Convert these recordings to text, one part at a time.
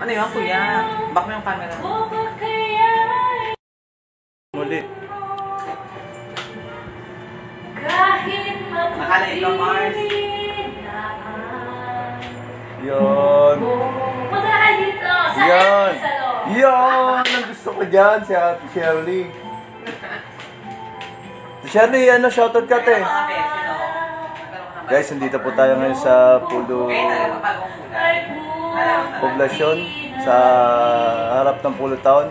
Ano yun, kuya? Back mo yung camera. Muli. Nakalain ka, Mars. Yun. Yun. Yun. Ang gusto ko dyan, si Ate Shirley. Si Shirley, ano, shoutout ka, te. Guys, nandito po tayo ngayon sa Pulo Poblasyon, sa harap ng Pulo Town.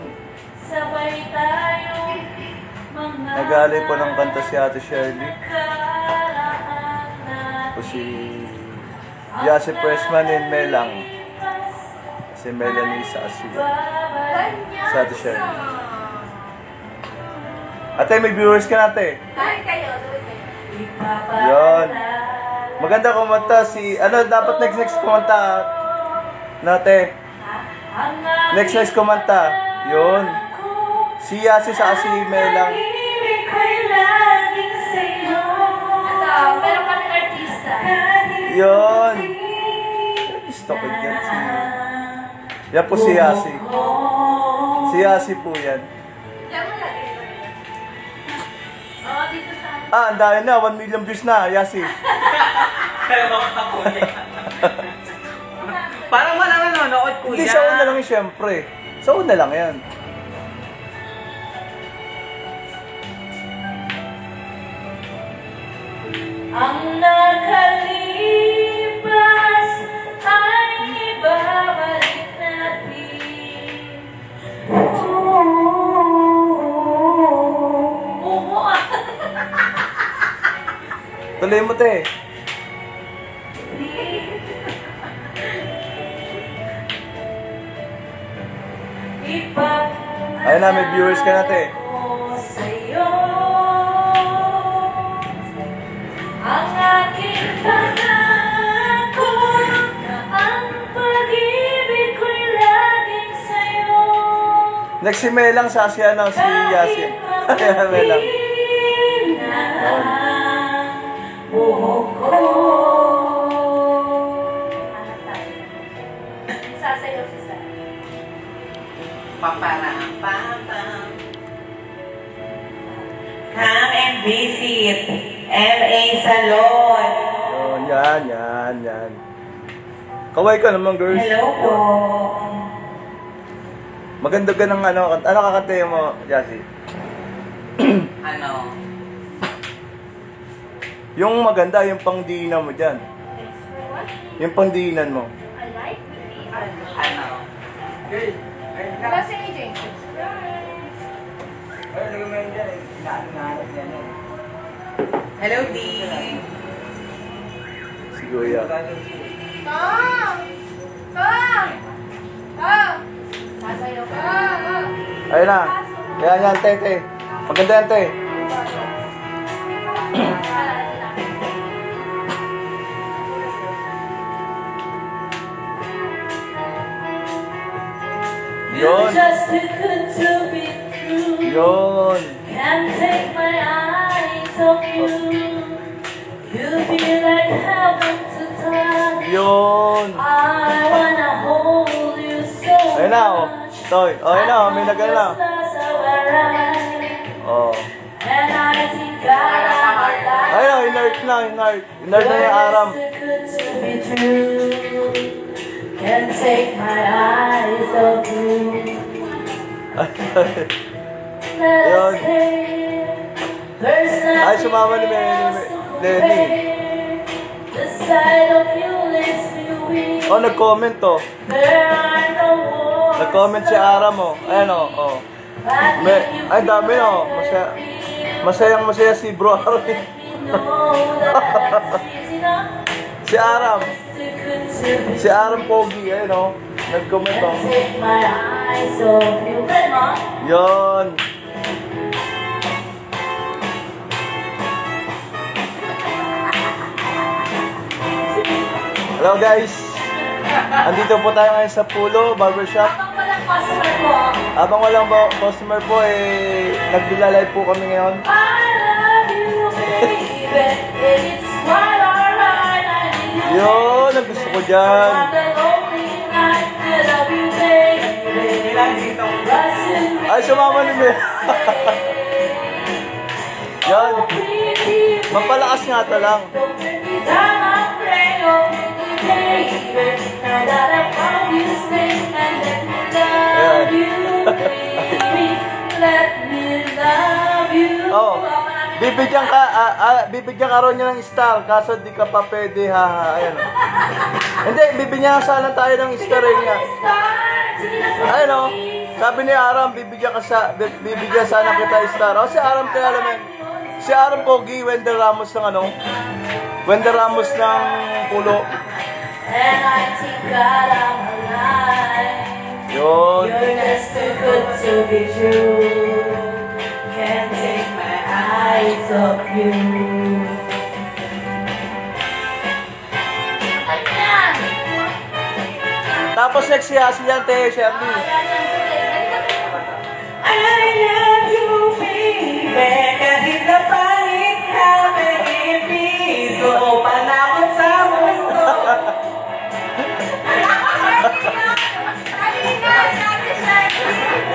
Nagali po ng kanta si Ate Shirley. O si Yasi Pressman and Melang. Si Melanie sa Asiya. Sa Ate Shirley. Ate, may viewers ka natin. Yun. Maganda kumanta si... Ano, dapat next kumanta natin. Next kumanta. Yun. Si Yasi sa Asi Melang. Meron kami artista. Yun. Gusto ko dyan si... Yan po si Yasi. Si Yasi po yan. Ah, ang dahil na. 1 million views na, Yasi. Parang wala nanonood, kuya. Hindi, sa una lang yun, syempre. Sa una lang yan. Ang nakalipas ay ibabalik natin. Tuloy mo, te. Ayun na, may viewers ka na, te. Ang aking pangako na ang pag-ibig ko'y laging sa'yo. Next si Melang sa Asia, no? Si Yasi. Melang. Buhok ko. Sasayaw si Sa. Pam. Come and visit LA Salon. Yun, yan. Kaway ka naman, girls. Hello po. Maganda ka ng ano kakantay mo, Yasi? Ano? Yung maganda, yung pangdiinan mo dyan. Yung pangdiinan mo. Ano? Kasi AJ. Hello, D. Si Kuya. Sasayaw ka. Ayun na. Yan, te. Maganda yan, te. Yun. Just too good to be true. Yun. Can't take my eyes off you. You be like heaven to touch. Yun. I wanna hold you so Ayun na, oh. much. Toy. Oh, ayun na, may nagal na. Oh. And I think I'm alive. Ayun, inert na yung aram. Too good to be true. Can't take my eyes off you. Let us stay. There's Ay, nothing sumama ni else to Lenny. compare. The sight of you leaves me weak. Oh, nag-comment, oh. There are no words. Nag-comment si Aram, oh. Ayan, oh. Ay, dami, oh. Masayang si Bro Arvin. Si Aram. Si Aram Pogi, ayun, oh. Nag-comment, oh. Take my eyes off you. Yun. Hello, guys. Andito po tayo ngayon sa Pulo Barbershop. Habang walang Habang walang customer customer po. po, nagdila-live po kami ngayon. I love you, baby. It's quite alright. I need you. Yun, ang gusto ko dyan. On the lonely night, I love you, baby. Ay, sumama ni Mel. Yan. Mapalakas nga ito lang. Oh, bibigyan ka ron niya ng star, kaso di ka pa pwede, ha. Ayan. Hindi, bibigyan sana tayo ng star nga. Ayun o, sabi ni Aram, bibigyan sana kita star. O, si Aram kaya naman. Si Aram Pogi, Wender Ramos ng ano? Wender Ramos ng pulo. And I think that I'm alive. Yun. You're just too good to be true. Can't take my eyes off you. Ayan! Tapos next si Asliante, Shirley. I love you, baby. Kahit na pangit ka, baby. So, panakot sa mundo.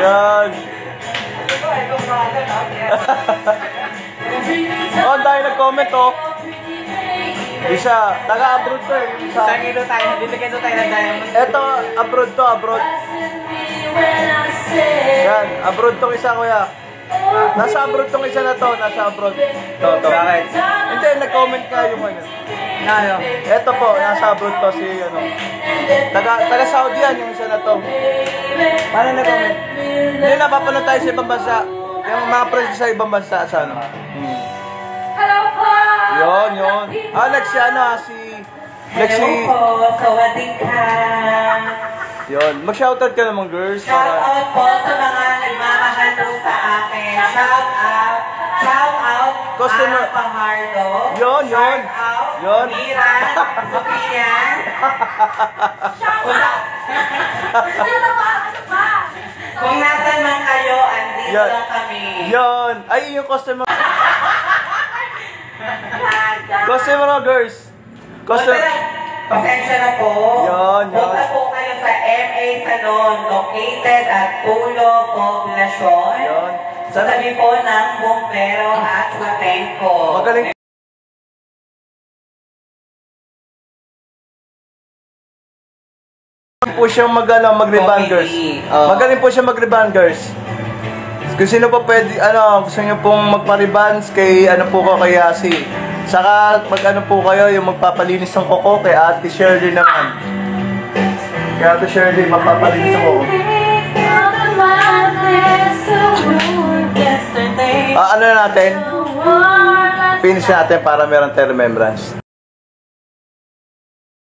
Yan. Oh, dahil nag-comment oh. Isa, taga-abroad to eh. Isa. Dito tayo, bibigyan tayo ng diamond. Eto, abroad to, abroad. Yan, abroad tong isa, kuya. Nasa abroad tong isa na to, nasa abroad. To. Bakit? Hindi, nag-comment ka yung ano. Na ano? Eto po, nasa abroad to si ano. Taga-Saudi yan yung isa na to. Paano nag-comment? Hindi, napapanood tayo sa ibang bansa. Yung mga friends sa ibang bansa, sa ano. Hello po! Yun. Next si ano, next si... Hello po, sawadee ka. Yun, mag-shoutout ka naman, girls. Shout out po sa mga nagmamahalo sa akin. Shout out, Customer. Ana Pajardo. Yun. Shout out, Yun. Mira, Sophia. Kung nasan man kayo, andito Yan. lang kami. Yun. Ay, yung customer. Customer mo, girls. Pasensya na po. Yun. Punta po kayo sa MA Salon, located at Tulo, Poblacion. Yun. Sa tabi po ng Bumpero at Matenco. Magaling po siyang mag-rebanders. Magaling po siya mag-rebanders. Kung sino po pwede, gusto niyo pong magpa-rebans kay, po ko, kay Yasi. Saka, pag po kayo, yung magpapalinis ng kuko kay Ate Shirley naman. Kay Ate Shirley, magpapalinis ng kuko. Ano na natin? Finish natin para meron tayong remembrance.